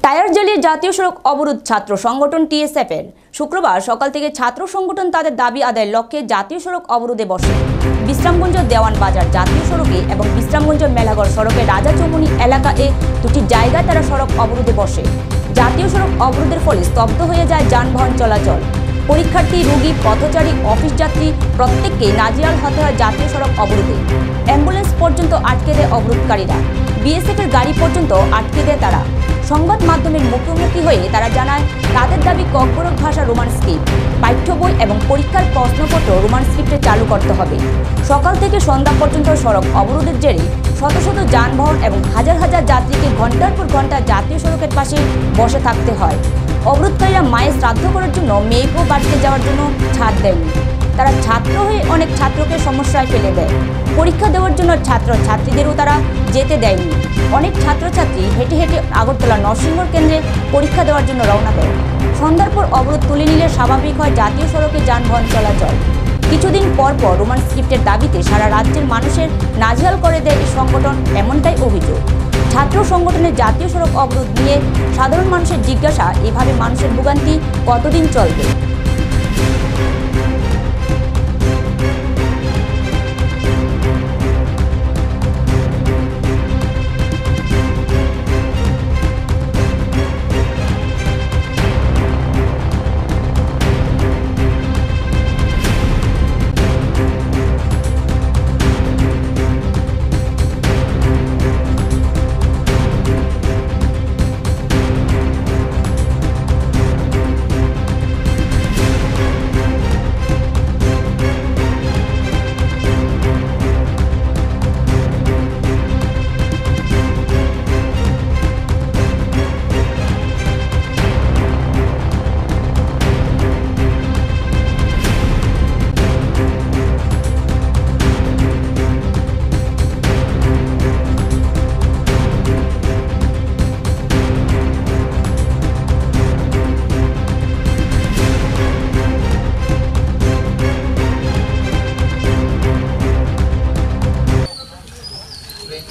Tyre জ্বালিয়ে জাতীয় সড়ক অবরোধ ছাত্র সংগঠন টিএসএফ এর শুক্রবার সকাল থেকে ছাত্র সংগঠন তাদের দাবি আদায়ের লক্ষ্যে জাতীয় সড়ক অবরোধে বসে। বিশ্রামগঞ্জ দেওয়ান বাজার জাতীয় সড়কে এবং বিশ্রামগঞ্জ মেলাঘর সড়কে রাজা চৌমুহনী এলাকা এ দুটি জায়গায় তারা সড়ক অবরোধে বসে। জাতীয় সড়ক অবরোধের ফলে স্তব্ধ হয়ে যায় যানবাহন চলাচল। পরীক্ষার্থী, রোগী, পথচারী, অফিস যাত্রী প্রত্যেককেই নাজেহাল হতে হয় জাতীয় সড়ক অবরোধে। অ্যাম্বুলেন্স পর্যন্ত আটকে দেয় অবরোধকারীরা, বিএসএফ এর গাড়ি পর্যন্ত আটকে দেয় তারা। সংবাদ মাধ্যমের মুখোমুখি হয়ে তারা জানায় তাদের দাবি ককবরক ভাষা রোমান স্ক্রিপ্ট, পাঠ্য বই এবং পরীক্ষার প্রশ্নপত্র রোমান স্ক্রিপ্টে চালু করতে হবে। সকাল থেকে সন্ধ্যা পর্যন্ত সড়ক অবরোধের জেরে শত শত যানবাহন এবং হাজার হাজার যাত্রীকে ঘন্টার পর ঘন্টা জাতীয় সড়কের পাশে বসে থাকতে হয়। অবরোধকারীরা মায়ের শ্রাদ্ধ করার জন্য মেয়েকেও বাড়িতে যাওয়ার জন্য ছাড় দেয়নি। তারা ছাত্র হয়ে অনেক ছাত্রকে সমস্যায় ফেলে দেয়। পরীক্ষা দেওয়ার জন্য ছাত্র ছাত্রীদেরও তারা যেতে দেয়নি। অনেক ছাত্রছাত্রী হেঁটে হেঁটে আগরতলা নরসিংহর কেন্দ্রে পরীক্ষা দেওয়ার জন্য রওনা দেয়। সন্ধ্যার পর অবরোধ তুলে নিলে স্বাভাবিক হয় জাতীয় সড়কে যানবাহন চলাচল। কিছুদিন পর পর রোমান স্ক্রিপ্টের দাবিতে সারা রাজ্যের মানুষের নাজেহাল করে দেয় এই সংগঠন, এমনটাই অভিযোগ। ছাত্র সংগঠনের জাতীয় সড়ক অবরোধ নিয়ে সাধারণ মানুষের জিজ্ঞাসা, এভাবে মানুষের ভোগান্তি কতদিন চলবে?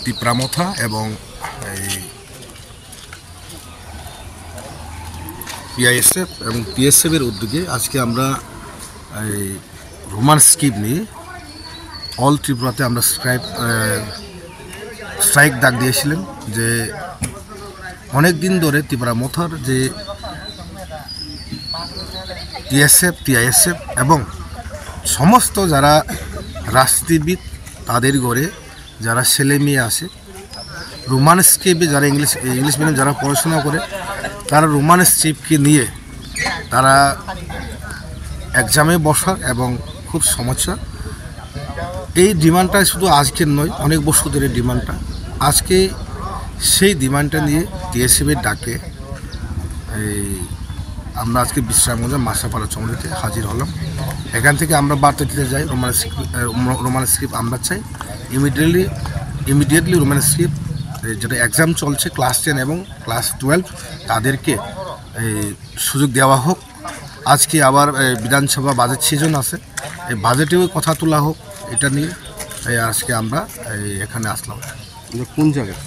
তীব্রামথা এবং পিআইএসএফ এবং টিএসএফের উদ্যোগে আজকে আমরা রোমান স্ক্রিপ্ট নিয়ে অল ত্রিপুরাতে আমরা স্ট্রাইক ডাক দিয়েছিলেন। যে অনেক দিন ধরে তীব্রামথার যে টিএসএফ, টিআইএসএফ এবং সমস্ত যারা রাজনীতিবিদ তাদের ঘরে যারা ছেলে মেয়ে আসে রোমান স্ক্রিপ্টে, যারা ইংলিশ মিডিয়াম যারা পড়াশোনা করে তারা রোমান স্ক্রিপ্টকে নিয়ে তারা এক্সামে বসা এবং খুব সমস্যা। এই ডিমান্ডটা শুধু আজকের নয়, অনেক বছর ধরে ডিমান্ডটা। আজকে সেই ডিমান্ডটা নিয়ে টিএসএফের ডাকে আমরা আজকে বিশ্রামগঞ্জ মাসাপাড়া চৌমুহনীতে হাজির হলাম। এখান থেকে আমরা বার্তা দিতে যাই রোমান স্ক্রিপ্ট আমরা চাই ইমিডিয়েটলি রোমান স্ক্রিপ্ট যেটা এক্সাম চলছে ক্লাস 10 এবং ক্লাস 12 তাদেরকে সুযোগ দেওয়া হোক। আজকে আবার বিধানসভা বাজেট সিজন আছে, এই বাজেটেও কথা তোলা হোক। এটা নিয়ে আজকে আমরা এখানে আসলাম। কোন জায়গায়?